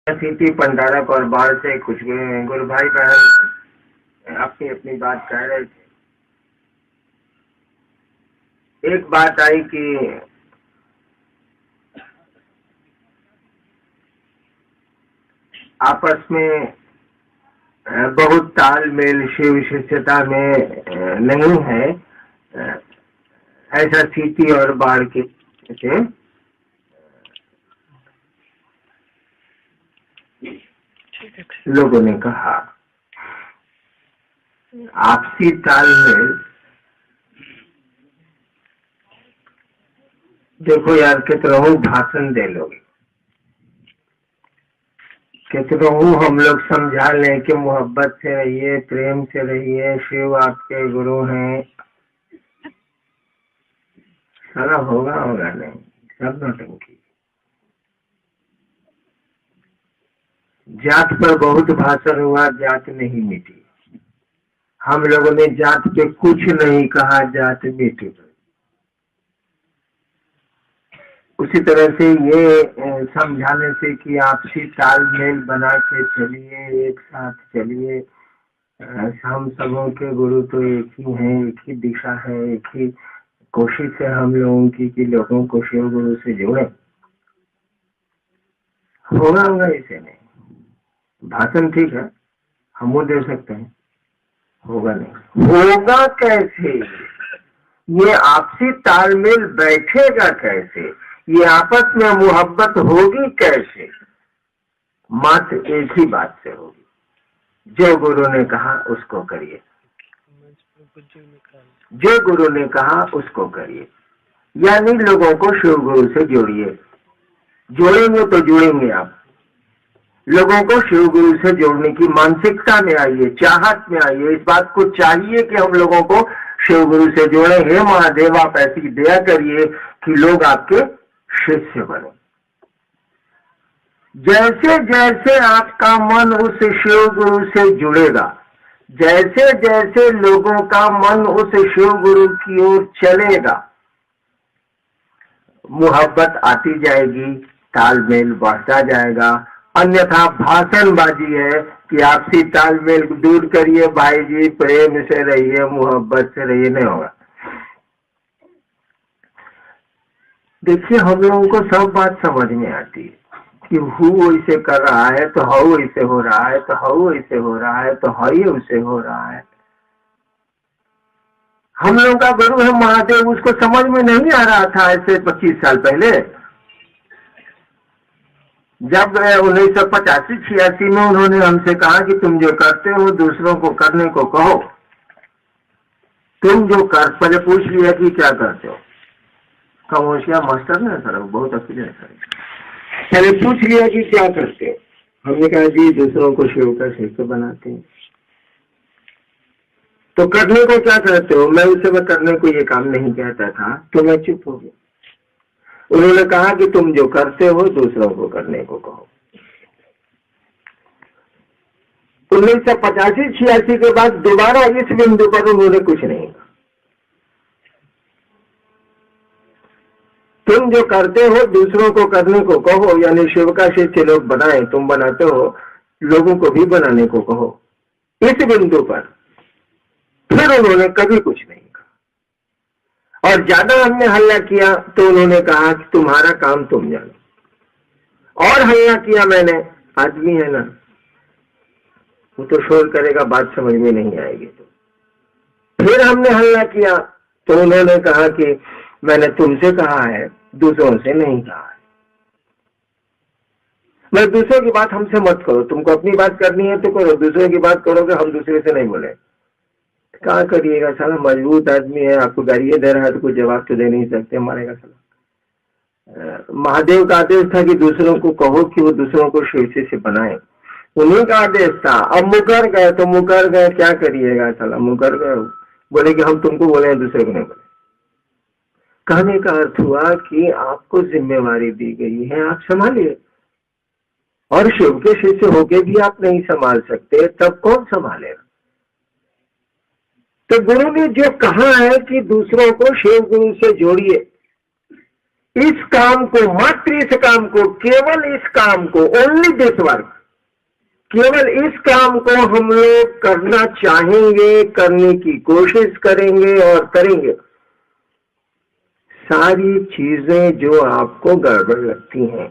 City Pandarak और बाढ़ से कुछ गुरु भाई बहन अपनी अपनी बात कह रहे थे। एक बात आई कि आपस में बहुत तालमेल शिव शिष्यता में नहीं है, ऐसा सिटी और बाढ़ के लोगों ने कहा। आपसी तालमेल, देखो यार कितना भाषण दे लोगे, कितना हम लोग समझा लें कि मोहब्बत से रहिए, प्रेम से रहिए, शिव आपके गुरु हैं, सारा होगा नहीं, सब नौटंकी। जात पर बहुत भाषण हुआ, जात नहीं मिटी। हम लोगों ने जात पे कुछ नहीं कहा, जात मिट गई। उसी तरह से ये समझाने से कि आपसी तालमेल बना के चलिए, एक साथ चलिए, हम सबों के गुरु तो एक ही हैं, एक ही दिशा है, एक ही कोशिश है हम लोगों की कि लोगों को शिव गुरु से जोड़े। होगा इसे नहीं। भाषण ठीक है, हम वो दे सकते हैं, होगा नहीं। होगा कैसे? ये आपसी तालमेल बैठेगा कैसे? ये आपस में मोहब्बत होगी कैसे? मात्र एक ही बात से होगी, जो गुरु ने कहा उसको करिए, जो गुरु ने कहा उसको करिए। यानी लोगों को शिव गुरु से जोड़िए। जोड़ेंगे तो जुड़ेंगे आप। लोगों को शिव गुरु से जोड़ने की मानसिकता में आइए, चाहत में आइए। इस बात को चाहिए कि हम लोगों को शिव गुरु से जोड़े। हे महादेव, आप ऐसी दया करिए कि लोग आपके शिष्य बने। जैसे जैसे आपका मन उस शिव गुरु से जुड़ेगा, जैसे जैसे लोगों का मन उस शिव गुरु की ओर चलेगा, मोहब्बत आती जाएगी, तालमेल बढ़ता जाएगा। अन्यथा भाषणबाजी है कि आपसी तालमेल दूर करिए भाई जी, प्रेम से रहिए, मोहब्बत से रहिए, नहीं होगा। देखिए, हम लोगों को सब बात समझ में आती है कि हु ऐसे कर रहा है तो हाउ ऐसे हो रहा है, तो हाउ ऐसे हो रहा है, तो हाई उसे हो रहा है। हम लोगों का गुरु है महादेव, उसको समझ में नहीं आ रहा था ऐसे 25 साल पहले, जब 1985-86 में उन्होंने हमसे कहा कि तुम जो करते हो दूसरों को करने को कहो। तुम जो कर, पहले पूछ लिया कि क्या करते हो। खामोशिया मास्टर ने सर बहुत अकेले सर, पहले पूछ लिया कि क्या करते हो। हमने कहा जी दूसरों को शिव का शिष्य बनाते हैं। तो करने को क्या करते हो? मैं उस समय करने को ये काम नहीं कहता था, तो मैं चुप हो गया। उन्होंने कहा कि तुम जो करते हो दूसरों को करने को कहो। 1985-86 के बाद दोबारा इस बिंदु पर उन्होंने कुछ नहीं कहा। तुम जो करते हो दूसरों को करने को कहो, यानी शिव का शिष्य लोग बनाए, तुम बनाते हो, लोगों को भी बनाने को कहो। इस बिंदु पर फिर उन्होंने कभी कुछ नहीं कहा। और ज्यादा हमने हल्ला किया तो उन्होंने कहा कि तुम्हारा काम तुम जानो। और हल्ला किया मैंने, आदमी है ना, वो तो शोर करेगा, बात समझ में नहीं आएगी। तो फिर हमने हल्ला किया तो उन्होंने कहा कि मैंने तुमसे कहा है, दूसरों से नहीं कहा है। मैं दूसरों की बात हमसे मत करो, तुमको अपनी बात करनी है तो करो, दूसरों की बात करोगे, हम दूसरे से नहीं बोले। क्या करिएगा, साला मजबूत आदमी है, आपको गालियां दे रहा है तो कोई जवाब तो दे नहीं सकते, मारेगा साला। महादेव का आदेश था कि दूसरों को कहो कि वो दूसरों को शिव से बनाए, उन्हीं का आदेश था। अब मुकर गए तो मुकर गए, क्या करिएगा साला, मुकर गए। बोले कि हम तुमको बोले, दूसरे को नहीं बोले। कहने का अर्थ हुआ कि आपको जिम्मेवारी दी गई है, आप संभालिए। और शिव के शिष्य होके भी आप नहीं संभाल सकते, तब कौन संभालेगा? तो गुरु ने जो कहा है कि दूसरों को शिव गुरु से जोड़िए, इस काम को, मात्र इस काम को, केवल इस काम को, ओनली दिस वर्क, केवल इस काम को हम लोग करना चाहेंगे, करने की कोशिश करेंगे और करेंगे। सारी चीजें जो आपको गड़बड़ लगती हैं,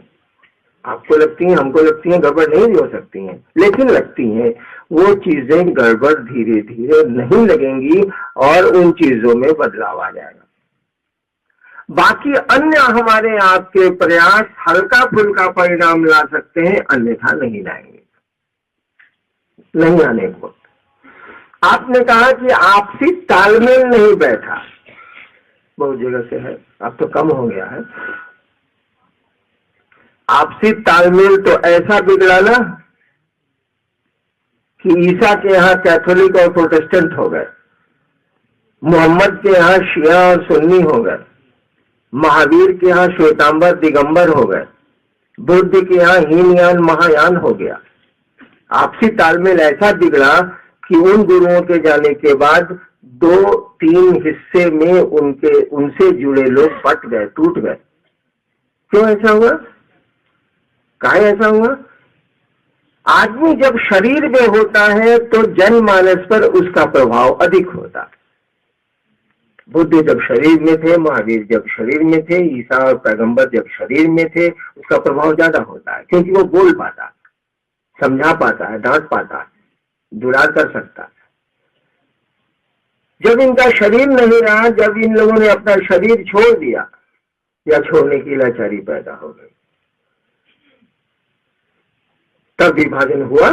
आपको लगती हैं, हमको लगती हैं गड़बड़ नहीं भी हो सकती हैं, लेकिन लगती हैं, वो चीजें गड़बड़ धीरे धीरे नहीं लगेंगी और उन चीजों में बदलाव आ जाएगा। बाकी अन्य हमारे आपके प्रयास हल्का फुल्का परिणाम ला सकते हैं, अन्यथा नहीं लाएंगे, नहीं आने को। आपने कहा कि आपसी तालमेल नहीं बैठा, बहुत जगह से है, अब तो कम हो गया है। आपसी तालमेल तो ऐसा बिगड़ा ना कि ईसा के यहाँ कैथोलिक और प्रोटेस्टेंट हो गए, मोहम्मद के यहाँ शिया और सुन्नी हो गए, महावीर के यहाँ श्वेतांबर दिगंबर हो गए, बुद्ध के यहाँ हीनयान महायान हो गया। आपसी तालमेल ऐसा बिगड़ा कि उन गुरुओं के जाने के बाद 2-3 हिस्से में उनसे जुड़े लोग बट गए, टूट गए। क्यों ऐसा हुआ? काहे ऐसा हुआ? आदमी जब शरीर में होता है तो जनमानस पर उसका प्रभाव अधिक होता है। बुद्ध जब शरीर में थे, महावीर जब शरीर में थे, ईसा और पैगंबर जब शरीर में थे, उसका प्रभाव ज्यादा होता है, क्योंकि वो बोल पाता है, समझा पाता है, डांट पाता है, जुड़ा कर सकता है। जब इनका शरीर नहीं रहा, जब इन लोगों ने अपना शरीर छोड़ दिया या छोड़ने की लाचारी पैदा हो गई, तब विभाजन हुआ।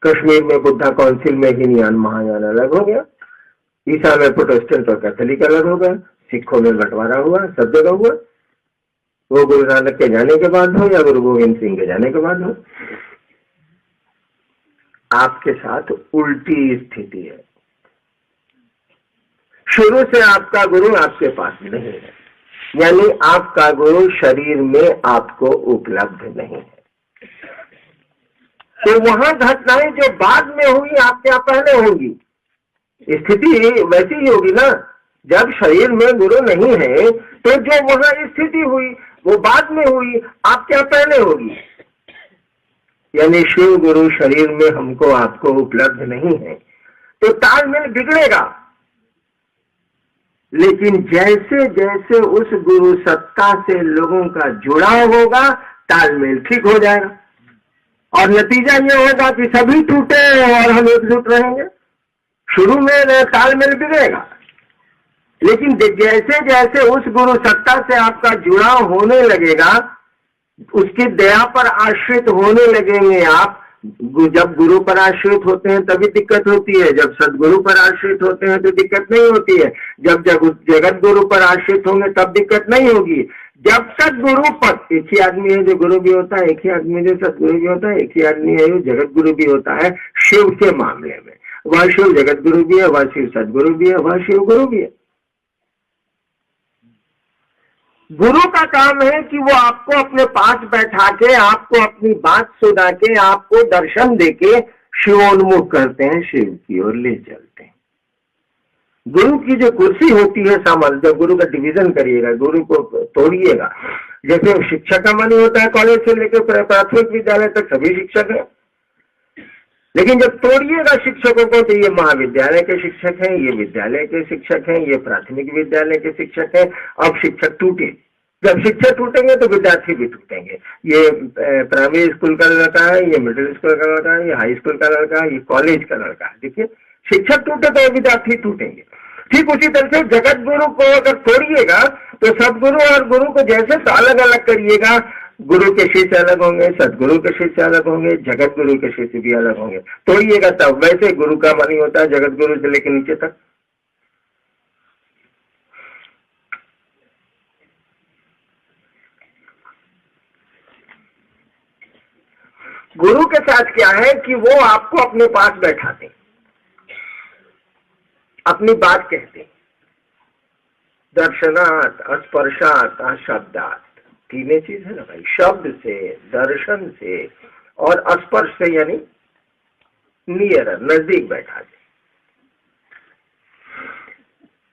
कश्मीर में बुद्धा काउंसिल में हीनयान महायान अलग हो गया, ईसा में प्रोटेस्टेंट और कैथोलिक अलग हो गया, सिखों में बंटवारा हुआ, सब जगह हुआ। वो गुरु नानक के जाने के बाद हो या गुरु गोविंद सिंह के जाने के बाद हो, आपके साथ उल्टी स्थिति है। शुरू से आपका गुरु आपके पास नहीं है, यानी आपका गुरु शरीर में आपको उपलब्ध नहीं है। तो वहां घटनाएं जो बाद में हुई आपके यहाँ पहले होंगी। स्थिति वैसी ही होगी ना, जब शरीर में गुरु नहीं है तो जो वहां स्थिति हुई वो बाद में हुई, आपके यहाँ पहले होगी। यानी शिव गुरु शरीर में हमको आपको उपलब्ध नहीं है तो तालमेल बिगड़ेगा। लेकिन जैसे जैसे उस गुरु सत्ता से लोगों का जुड़ाव होगा, तालमेल ठीक हो जाएगा और नतीजा ये होगा कि सभी टूटे और हम एकजुट रहेंगे। शुरू में तालमेल बिगड़ेगा, लेकिन जैसे जैसे उस गुरु सत्ता से आपका जुड़ाव होने लगेगा, उसकी दया पर आश्रित होने लगेंगे आप। जब गुरु पर आश्रित होते हैं तभी दिक्कत होती है, जब सदगुरु पर आश्रित होते हैं तो दिक्कत नहीं होती है। जब जगत गुरु पर आश्रित होंगे तब दिक्कत नहीं होगी। जब तक गुरु पर, एक ही आदमी है जो गुरु भी होता है, एक ही आदमी जो सदगुरु भी होता है, एक ही आदमी है जो जगत गुरु भी होता है। शिव के मामले में वह शिव जगत गुरु भी है, वह शिव सदगुरु भी है, वह शिव गुरु भी है। गुरु का काम है कि वो आपको अपने पास बैठा के, आपको अपनी बात सुना के, आपको दर्शन देके शिवोन्मुख करते हैं, शिव की ओर ले चलते हैं। गुरु की जो कुर्सी होती है सामान्य, जब गुरु का डिवीजन करिएगा, गुरु को तोड़िएगा, जैसे शिक्षक का मन होता है कॉलेज से लेकर प्राथमिक विद्यालय तक सभी शिक्षक हैं, लेकिन जब तोड़िएगा शिक्षकों को तो ये महाविद्यालय के शिक्षक हैं, ये विद्यालय के शिक्षक हैं, ये प्राथमिक विद्यालय के शिक्षक हैं। अब शिक्षक टूटे, जब शिक्षक टूटेंगे तो विद्यार्थी भी टूटेंगे। ये प्राइमरी स्कूल का लड़का है, ये मिडिल स्कूल का लड़का है, ये हाई स्कूल का लड़का है, ये कॉलेज का लड़का है। देखिए, शिक्षक टूटे तो विद्यार्थी टूटेंगे। ठीक उसी तरह से जगत गुरु को अगर तोड़िएगा तो सदगुरु और गुरु को जैसे अलग अलग करिएगा, गुरु के शिष्य अलग होंगे, सदगुरु के शिष्य अलग होंगे, जगत गुरु के शिष्य भी अलग होंगे। तोड़िएगा तब। वैसे गुरु का मन ही होता है जगत गुरु से लेकर नीचे तक। गुरु के साथ क्या है कि वो आपको अपने पास बैठाते, अपनी बात कहते। दर्शनात्, स्पर्शात्, शब्दात्, तीन चीज है ना भाई, शब्द से, दर्शन से और स्पर्श से, यानी नियर, नजदीक बैठा दे।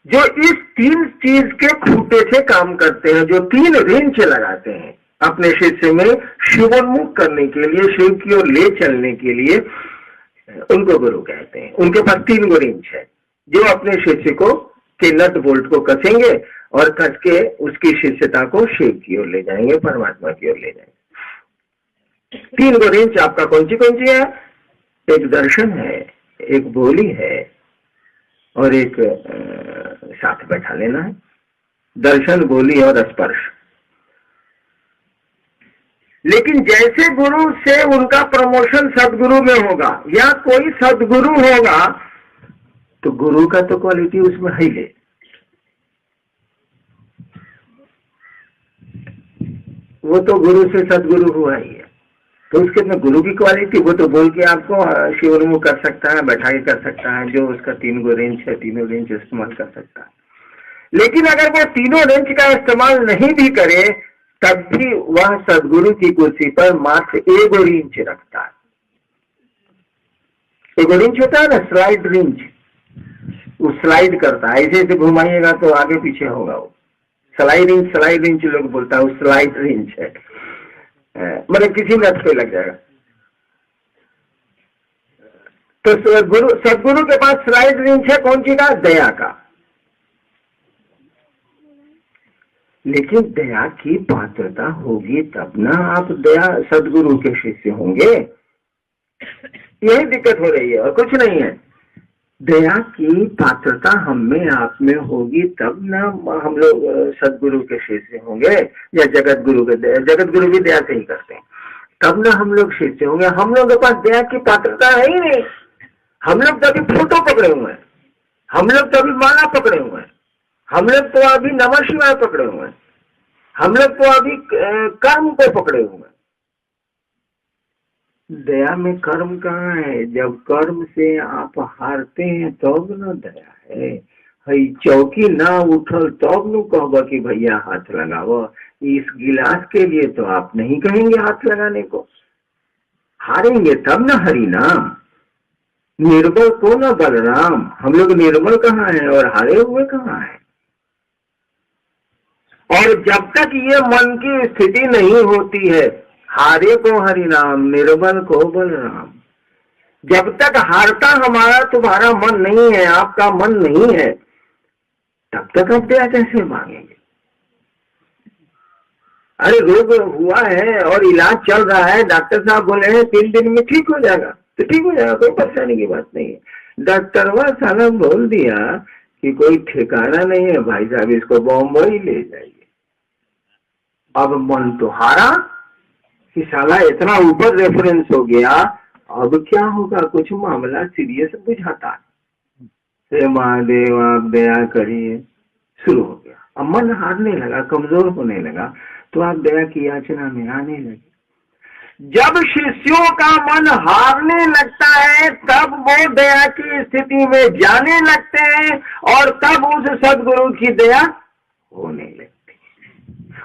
जो इस 3 चीज के खूंटे से काम करते हैं, जो 3 रेंच लगाते हैं अपने शिष्य में शिवोन्मुख करने के लिए, शिव की ओर ले चलने के लिए, उनको गुरु कहते हैं। उनके पास 3 रेंच है जो अपने शिष्य को के नट बोल्ट को कसेंगे और कस के उसकी शिष्यता को शिव की ओर ले जाएंगे, परमात्मा की ओर ले जाएंगे। 3 रेंच आपका कौन सी है? एक दर्शन है, एक बोली है और एक साथ बैठा लेना है। दर्शन, बोली और स्पर्श। लेकिन जैसे गुरु से उनका प्रमोशन सदगुरु में होगा या कोई सदगुरु होगा तो गुरु का तो क्वालिटी उसमें है ही। वो तो गुरु से सदगुरु हुआ ही है, तो उसके में गुरु की क्वालिटी, वो तो बोल के आपको शिवोन्मुख कर सकता है, बैठा के कर सकता है, जो उसका 3 रेंज है, 3 रेंज इस्तेमाल कर सकता है। लेकिन अगर वो 3 रेंज का इस्तेमाल नहीं भी करे तब भी वह सदगुरु की कुर्सी पर मात्र 1 रेंज रखता है। 1 रेंज होता है ना, स्लाइड रेंज, वो स्लाइड करता है, ऐसे ऐसे घुमाइएगा तो आगे पीछे होगा। वो स्लाइड रेंज लोग बोलता है, वो स्लाइड रेंज है, मतलब किसी नट पे लग जाएगा। तो सदगुरु के पास स्लाइड रेंज है कौन सी का? दया का। लेकिन दया की पात्रता होगी तब ना आप दया सदगुरु के शिष्य होंगे। यही दिक्कत हो रही है और कुछ नहीं है। दया की पात्रता हम में आप में होगी तब ना हम लोग सदगुरु के शिष्य होंगे, या जगत गुरु भी दया से ही करते हैं, तब ना हम लोग शिष्य होंगे। हम लोग के पास दया की पात्रता है ही नहीं। हम लोग तो अभी फोटो पकड़े हुए हैं, हम लोग तो अभी माला पकड़े हुए हैं, हम लोग तो अभी नमः शिवाय पकड़े हुए हैं, हम लोग तो अभी कर्म को पकड़े हुए हैं। दया में कर्म कहाँ है? जब कर्म से आप हारते हैं तब न दया है। हई चौकी ना उठल तब न कहबा कि भैया हाथ लगाओ। इस गिलास के लिए तो आप नहीं कहेंगे हाथ लगाने को। हारेंगे तब न हरि नाम। निर्बल को न बलराम। हम लोग निर्बल कहाँ है और हारे हुए कहाँ है? और जब तक ये मन की स्थिति नहीं होती है, हारे को हरि नाम, निर्बल को बलराम, जब तक हारता हमारा तुम्हारा मन नहीं है, आपका मन नहीं है, तब तक आप दया कैसे मांगेंगे? अरे रोग हुआ है और इलाज चल रहा है, डॉक्टर साहब बोले हैं 3 दिन में ठीक हो जाएगा, तो ठीक हो जाएगा, कोई परेशानी की बात नहीं है। डॉक्टरवा साला बोल दिया कि कोई ठिकाना नहीं है भाई साहब, इसको बॉम्बई ले जाइए। अब मन तो हारा कि साला इतना ऊपर रेफरेंस हो गया, अब क्या होगा? कुछ मामला सीरियस बुझाता है। महादेव आप दया करिए, शुरू हो गया। अब मन हारने लगा, कमजोर होने लगा, तो आप दया की याचना में आने लगे। जब शिष्यों का मन हारने लगता है तब वो दया की स्थिति में जाने लगते हैं और तब उस सदगुरु की दया होने लगती है।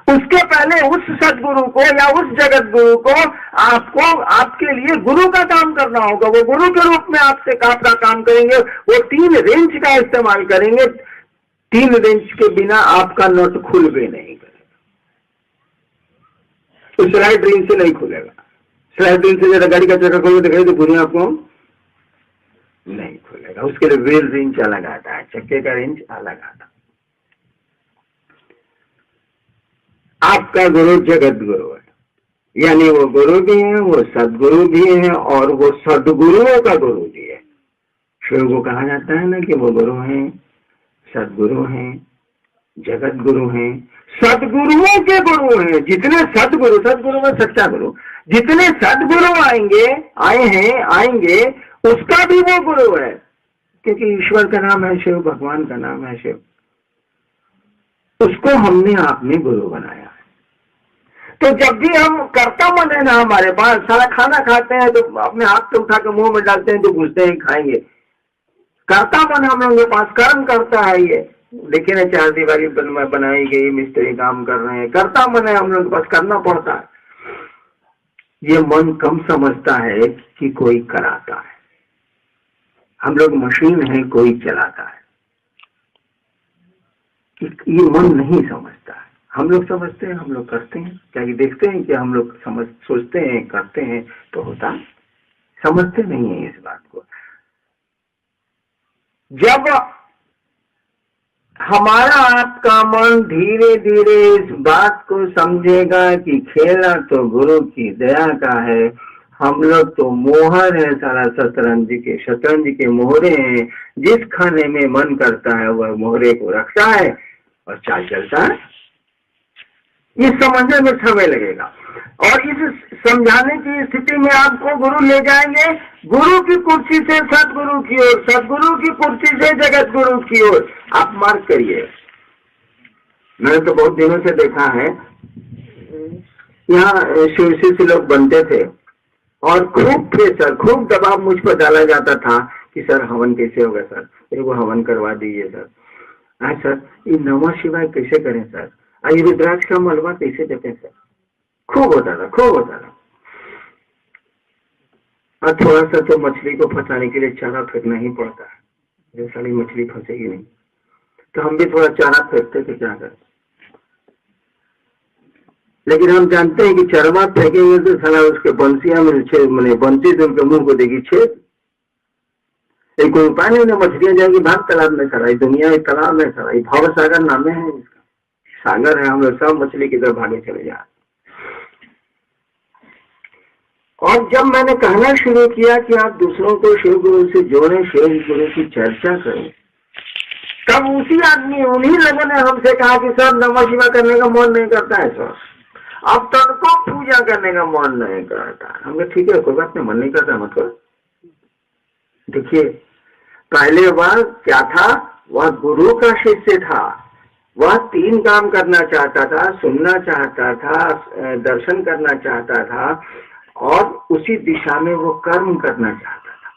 उसके पहले उस सदगुरु को या उस जगत गुरु को आपको आपके लिए गुरु का काम करना होगा। वो गुरु के रूप में आपसे आपका काम करेंगे। वो 3 रेंज का इस्तेमाल करेंगे। 3 रेंज के बिना आपका नट खुल भी नहीं करेगा। तो स्लाइड रेंज से नहीं खुलेगा। स्लाइड रेंज से जरा गाड़ी का चक्कर खोलो दिखाई तो पूरी आपको नहीं खुलेगा। उसके लिए व्हील रेंज अलग आता है, चक्के का रेंज अलग आता है। आपका गुरु जगत गुरु है, यानी वो गुरु भी है, वो सदगुरु भी है और वो सदगुरुओं का गुरु भी है। शिव को कहा जाता है ना कि वो गुरु हैं, सदगुरु हैं, जगत गुरु हैं, सदगुरुओं के गुरु हैं। जितने सदगुरु में सच्चा गुरु, जितने सदगुरु आएंगे उसका भी वो गुरु है, क्योंकि ईश्वर का नाम है शिव, भगवान का नाम है शिव। उसको हमने आपने गुरु बनाया। तो जब भी हम कर्ता मन है ना हमारे पास, सारा खाना खाते हैं तो अपने हाथ से उठा के मुंह में डालते हैं तो घुसते हैं खाएंगे। कर्ता मन हम लोगों के पास कर्म करता है। ये देखिए ना, 4 दीवारी बनाई गई, मिस्त्री काम कर रहे हैं, कर्ता मन है हम लोगों के पास, करना पड़ता है। ये मन कम समझता है कि कोई कराता है। हम लोग मशीन है, कोई चलाता है। ये मन नहीं समझता है। हम लोग समझते हैं, हम लोग करते हैं, क्या कि देखते हैं कि हम लोग सोचते हैं, करते हैं तो होता, समझते नहीं है इस बात को। जब हमारा आपका मन धीरे धीरे इस बात को समझेगा कि खेलना तो गुरु की दया का है, हम लोग तो मोहर है सारा शतरंज के मोहरे हैं, जिस खाने में मन करता है वह मोहरे को रखता है और चाल चलता है। ये समझने में समय लगेगा और इस समझाने की स्थिति में आपको गुरु ले जाएंगे गुरु की कुर्सी से सदगुरु की ओर, सदगुरु की कुर्सी से जगत गुरु की ओर। आप मार्क करिए, मैंने तो बहुत दिनों से देखा है, यहाँ शिवसी से लोग बनते थे और खूब प्रेशर, खूब दबाव मुझ पर डाला जाता था कि सर हवन कैसे होगा सर, मेरे को हवन करवा दीजिए सर। हाँ सर, ये नमः शिवाय कैसे करें सर, ये रुद्राक्ष का मलबा कैसे देते हैं सर। खूब होता था, खूब होता था। और थोड़ा सा तो मछली को फंसाने के लिए चारा फेंकना ही पड़ता है, जैसे सारी मछली फंसेगी नहीं, तो हम भी थोड़ा चारा फेंकते थे, क्या करें। लेकिन हम जानते हैं कि चरवा फेंकेंगे तो साला उसके बंसिया में मैंने बंसी से उनके मुंह को देगी छेद। एक कोई उपाय नहीं, मछलियां जाएंगी भाग तालाब में, सारा दुनिया एक तालाब में, सारा भव सागर नामे है इसका, सागर है, हम लोग सब मछली की तरफ भागे चले जाए। और जब मैंने कहना शुरू किया कि आप दूसरों को शिव गुरु से जोड़ें, शिव गुरु की चर्चा करें, तब उन्हीं लोगों ने हमसे कहा कि सर नमः शिवाय करने का मन नहीं करता है सर, अब तन को पूजा करने का मन नहीं करता। हमने ठीक है, कोई बात नहीं, मन नहीं करता मतलब। देखिए, पहले वह क्या था, वह गुरु का शिष्य था, वह 3 काम करना चाहता था, सुनना चाहता था, दर्शन करना चाहता था और उसी दिशा में वो कर्म करना चाहता था।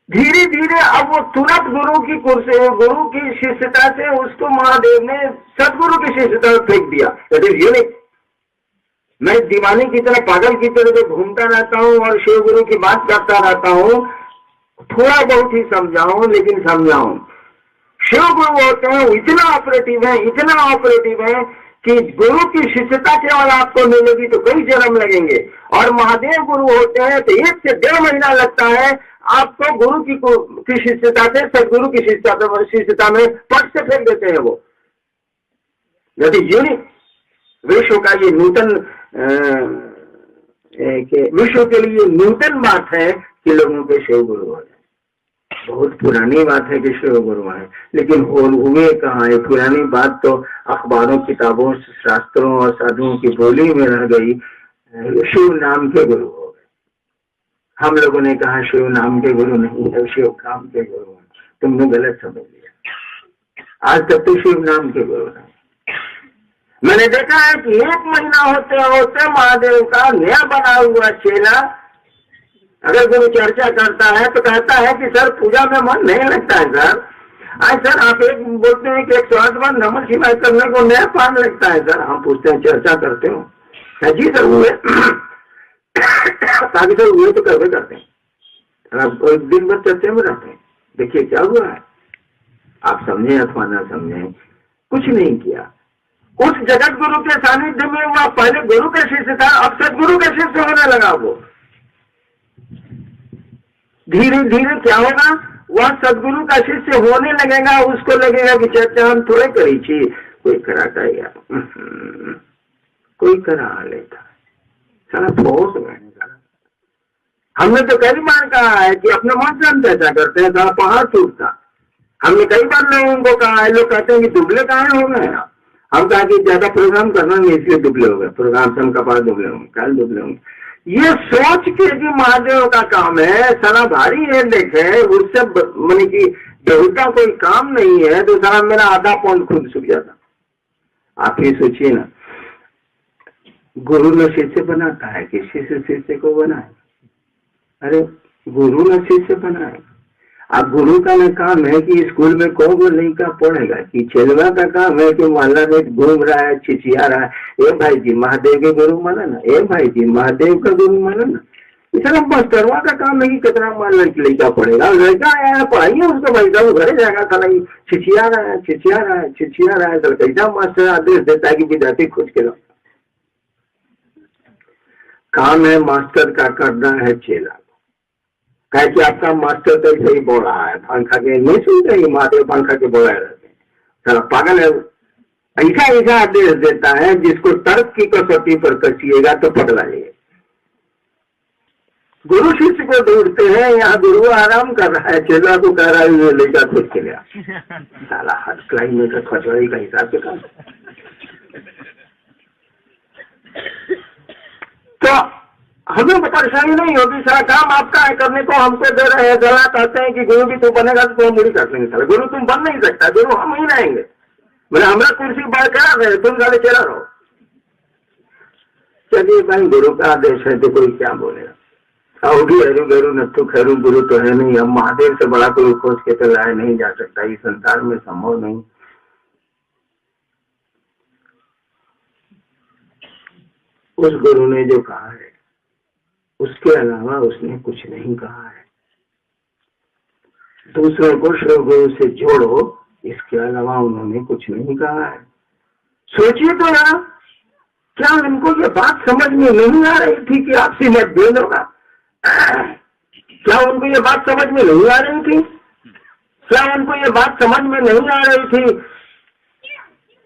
धीरे धीरे अब वो तुरंत गुरु की कुर्सी, गुरु की शिष्यता से उसको महादेव ने सदगुरु की शिष्यता में फेंक दिया। ये नहीं, मैं दीवाने की तरह, पागल की तरह तो घूमता रहता हूँ और शिव गुरु की बात करता रहता हूँ, थोड़ा बहुत ही समझाऊं लेकिन समझाऊं। शिव गुरु होते हैं इतना ऑपरेटिव है, इतना ऑपरेटिव है कि गुरु की शिष्यता केवल आपको मिलेगी तो कई जन्म लगेंगे, और महादेव गुरु होते हैं तो 1 से 1.5 महीना लगता है आपको गुरु की शिष्यता से सदगुरु की शिष्यता में पट से फेंक देते हैं वो। यदि यूनिक विश्व का ये नूतन विश्व के लिए नूतन बात है कि लोगों के शिव गुरु हो जाए। बहुत पुरानी बात है कि शिव गुरु है, लेकिन हुए कहाँ है। पुरानी बात तो अखबारों, किताबों, शास्त्रों और साधुओं की बोली में रह गई। शिव नाम के गुरु हो गए। हम लोगों ने कहा शिव नाम के गुरु नहीं है, शिव काम के गुरु है। तुमने गलत समझ लिया। आज तक तो शिव नाम के गुरु नहीं। मैंने देखा है कि 1 महीना होते होते महादेव का नया बना हुआ चेला अगर गुरु चर्चा करता है तो कहता है कि सर पूजा में मन नहीं लगता है सर। आज सर आप एक बोलते हैं कि 108 बार नमः शिवाय करने को नया पान लगता है सर। हम पूछते हैं चर्चा करते हो? जी सर हुए। ताकि सर हुए तो करवे करते हैं, आप दिन भर चर्चा में रहते हैं। देखिए क्या हुआ है, आप समझे अथवा ना समझे, कुछ नहीं किया। उस जगत गुरु के सानिध्य में वह पहले गुरु का शिष्य था, अब सदगुरु का शिष्य होने लगा। वो धीरे धीरे क्या होगा, वह सदगुरु का शिष्य होने लगेगा। उसको लगेगा कि चर्चा हम थोड़े करी थी, कोई कराता है यार, कोई करा लेता सारा फोर्स में। हमने तो कई बार कहा है कि अपने मन से हम चर्चा करते हैं, सारा पहाड़ टूटता। हमने कई बार लोगों को कहा है, लोग कहते हैं कि दुबले कहाँ हो गए। हम कहा कि ज्यादा प्रोग्राम करना नहीं इसलिए दुबले हो गए, प्रोग्राम से हम कपाल दुबले होंगे, कल दुबले होंगे। ये सोच के कि महादेव का काम है, सारा भारी है, देखे उससे मैंने की बेहुदा कोई काम नहीं है, तो सारा मेरा आधा पौंड खुद सूख जाता। आप ही सोचिए ना, गुरु न शिष्य बनाता है कि शिष्य शिष्य को बनाए? अरे गुरु न शिष्य बनाए। अब गुरु का न काम है कि स्कूल में कौन वो लड़का पढ़ेगा, कि चेलवा का काम है कि मोहल्ला में घूम रहा है, छिछिया रहा है, ए भाई जी महादेव के गुरु माना ना, ए भाई जी महादेव का गुरु माना ना। इतना मास्टरवा का काम नहीं, कितना मान लड़का पड़ेगा, लड़का आया है पढ़ाइए उसको, भाई साहब घरे जाएगा, साला छिछिया रहा है छिछिया रहा है छिछिया रहा है, तो कैसा मास्टर आदेश देता है कि विद्यार्थी खोज के लाओ। काम है मास्टर का करना है चेला, कहे कि आपका मास्टर तो ऐसे ही बोल रहा है, पंखा के नहीं सुनते ही महादेव पंखा के बोला रहते हैं, साला पागल है। ऐसा ऐसा आदेश देता है जिसको तर्क की कसौटी पर कसिएगा तो पकड़ा जाएगा। गुरु शिष्य को ढूंढते हैं, यहाँ गुरु आराम कर रहा है, चेला को कह रहा है ये लेकर खोज के लिया, साला हर क्लाइमेट का खचवाई का हिसाब से काम। तो हमें परेशानी नहीं होगी, सारा काम आपका है करने को, हमको दे रहे हैं, जरा कहते हैं कि गुरु भी तू बनेगा तो हम मुड़ी काट लेंगे, साला गुरु तुम बन नहीं सकता, गुरु हम ही रहेंगे, बोले हमारा कुर्सी बरकरार रहे, तुम साले चला रहो। चलिए भाई गुरु का आदेश है तो कोई क्या बोलेगा, औगी हरू गरु नत्थु खैरू, गुरु तो है नहीं, अब महादेव से बड़ा कोई खोज के तो लाया नहीं जा सकता, इस संसार में संभव नहीं। उस गुरु ने जो कहा है उसके अलावा उसने कुछ नहीं कहा है। दूसरों को शिव गुरु से जोड़ो, इसके अलावा उन्होंने कुछ नहीं कहा है। सोचिए तो यार, क्या उनको ये बात समझ में नहीं आ रही थी कि आपसी मतभेद होगा? क्या उनको ये बात समझ में नहीं आ रही थी? क्या उनको ये बात समझ में नहीं आ रही थी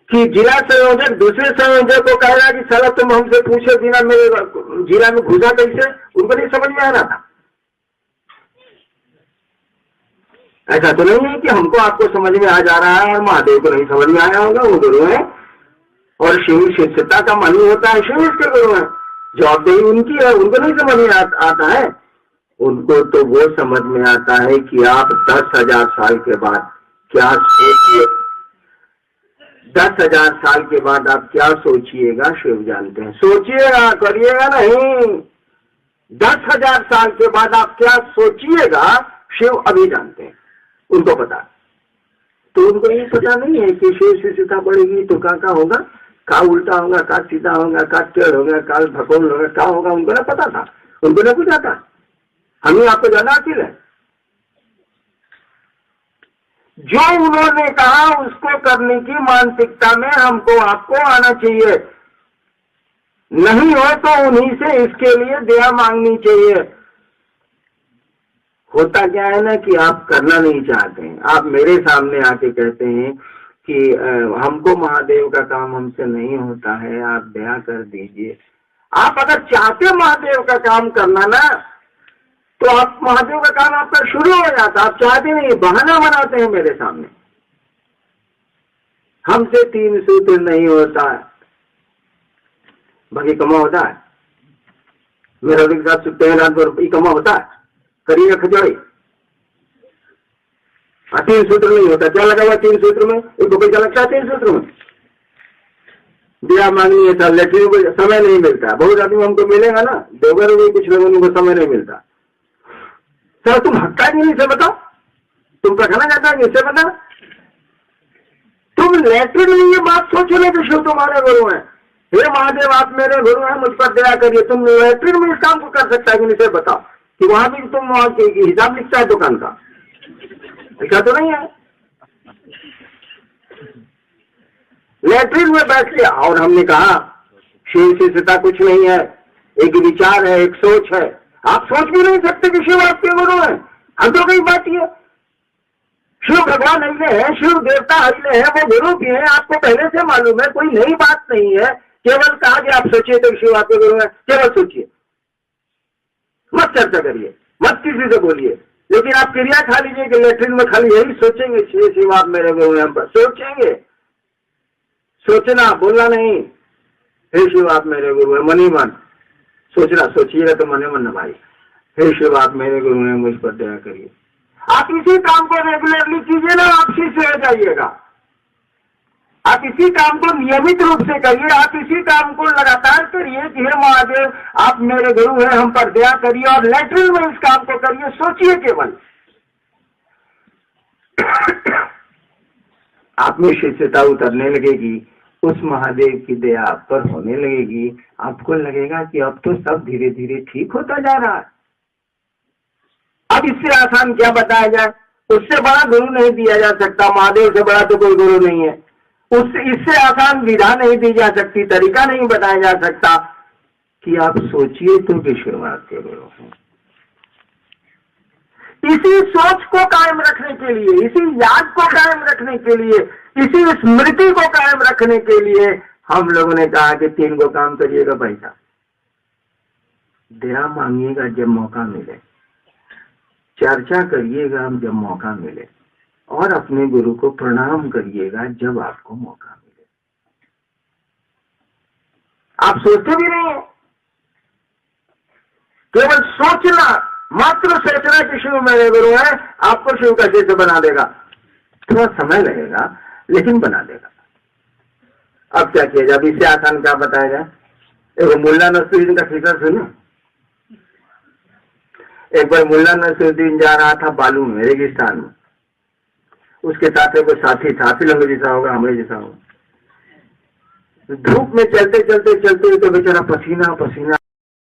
कि जिला संयोजक दूसरे संयोजक को कह रहा कि साला तुम हमसे पूछे बिना मेरे जिला में घुसा कैसे? उनको नहीं समझ में आ रहा था। ऐसा तो नहीं है कि हमको आपको समझ में आ जा रहा है और महादेव को नहीं समझ में आया होगा, वो गुरु है और शिव शिष्यता का मानी होता है, शिव इसके गुरु है, जवाबदेही उनकी है, उनको नहीं समझ में आता है। उनको तो वो समझ में आता है कि आप 10,000 साल के बाद क्या सोचिए, 10,000 साल के बाद आप क्या सोचिएगा शिव जानते हैं। सोचिएगा, करिएगा नहीं, 10,000 साल के बाद आप क्या सोचिएगा शिव अभी जानते हैं, उनको पता। तो उनको ये पता नहीं है कि शिव शिष्यता बढ़ेगी तो क्या होगा, का उल्टा होगा, का सीधा होगा, का टेढ़ होगा, का भगोल होगा, क्या होगा, उनको ना पता था, उनको ना कुछ आता। हमें आपको जाना अकेले है। जो उन्होंने कहा उसको करने की मानसिकता में हमको आपको आना चाहिए, नहीं हो तो उन्हीं से इसके लिए दया मांगनी चाहिए। होता क्या है ना कि आप करना नहीं चाहते हैं, आप मेरे सामने आके कहते हैं कि हमको महादेव का काम हमसे नहीं होता है, आप दया कर दीजिए। आप अगर चाहते महादेव का काम करना ना, तो आप महादेव का काम आपका शुरू हो जाता। आप चाहते नहीं, बहाना बनाते हैं मेरे सामने, हमसे 3 सूत्र नहीं होता है, बाकी कमा होता है। मेरा के साथ सुनते हैं रात भर, कमा होता है, करिए खजोड़ी। 3 सूत्र नहीं होता, क्या लगा हुआ 3 सूत्र में? एक पैसा लगता है 3 सूत्र में। दिया मांगनी है सर, लेटरिन को समय नहीं मिलता। बहुत आदमी हमको मिलेगा ना, देवघर में कुछ लोगों को समय नहीं मिलता। सर तुम हटता है नहीं से बताओ, तुम पखाना जाता है इससे बता। तुम लेटरिन में ये बात सोचो ना कि शिव तुम्हारे गुरु है, हे महादेव आप मेरे गुरु हैं, मुझ पर दया करिए। तुम लेटरिन में इस काम को कर सकता है कि नहीं से बताओ, कि वहां भी तुम वहां हिसाब लिखता है दुकान का? ऐसा तो नहीं है। लेटरिन में बैठ लिया और हमने कहा शिव शिष्यता कुछ नहीं है, एक विचार है, एक सोच है। आप सोच भी नहीं सकते कि शिव आपके गुरु है। हम तो कई बात है, शिव भगवान अगले हैं, शिव देवता अगले हैं, वो गुरु भी है, आपको पहले से मालूम है, कोई नई बात नहीं है। केवल कहा कि आप सोचिए तो शिव आपके गुरु है, केवल सोचिए, मत चर्चा करिए, मत किसी से बोलिए, लेकिन आप क्रिया खा लीजिए कि लेटरिन में खाली यही सोचेंगे शिव आप मेरे गुरु हैं, सोचेंगे। सोचना, बोलना नहीं, हे शिव आप मेरे गुरु हैं, मन ही मन सोचना। सोचिएगा तो मन ही मन न भाई, हे शिव आप मेरे गुरु हैं, मुझ पर दया करिए। आप इसी काम को रेगुलरली कीजिए ना, आप शिष्य हो जाइएगा। आप इसी काम को नियमित रूप से करिए, आप इसी काम को लगातार करिए कि हे महादेव आप मेरे गुरु हैं, हम पर दया करिए, और लेटरिन में इस काम को करिए। सोचिए केवल, आप में शिष्यता उतरने लगेगी, उस महादेव की दया आप पर होने लगेगी। आपको लगेगा कि अब तो सब धीरे धीरे ठीक होता जा रहा है। अब इससे आसान क्या बताया जाए? उससे बड़ा गुरु नहीं दिया जा सकता, महादेव से बड़ा तो कोई गुरु नहीं है। उससे इससे आसान विधा नहीं दी जा सकती, तरीका नहीं बताया जा सकता कि आप सोचिए तो कि शुरुआत के गुरु हैं। इसी सोच को कायम रखने के लिए, इसी याद को कायम रखने के लिए, इसी स्मृति को कायम रखने के लिए हम लोगों ने कहा कि 3 को काम करिएगा। पैसा दया मांगिएगा जब मौका मिले, चर्चा करिएगा जब मौका मिले, और अपने गुरु को प्रणाम करिएगा जब आपको मौका मिले। आप सोचते भी नहीं है, केवल सोचना, मात्र सोचना कि शिव मेरे गुरु है, आपको शिव का शिष्य बना देगा। थोड़ा समय लगेगा लेकिन बना देगा। अब क्या किया जाए? इससे आसान क्या बताया जाए? एक मुल्ला नसरुद्दीन का किस्सा सुनो। एक बार मुल्ला नसरुद्दीन जा रहा था बालू में, रेगिस्तान में। उसके साथ कोई साथी था, फिल्म जैसा होगा, हमारे जैसा होगा। धूप में चलते चलते चलते तो बेचारा पसीना पसीना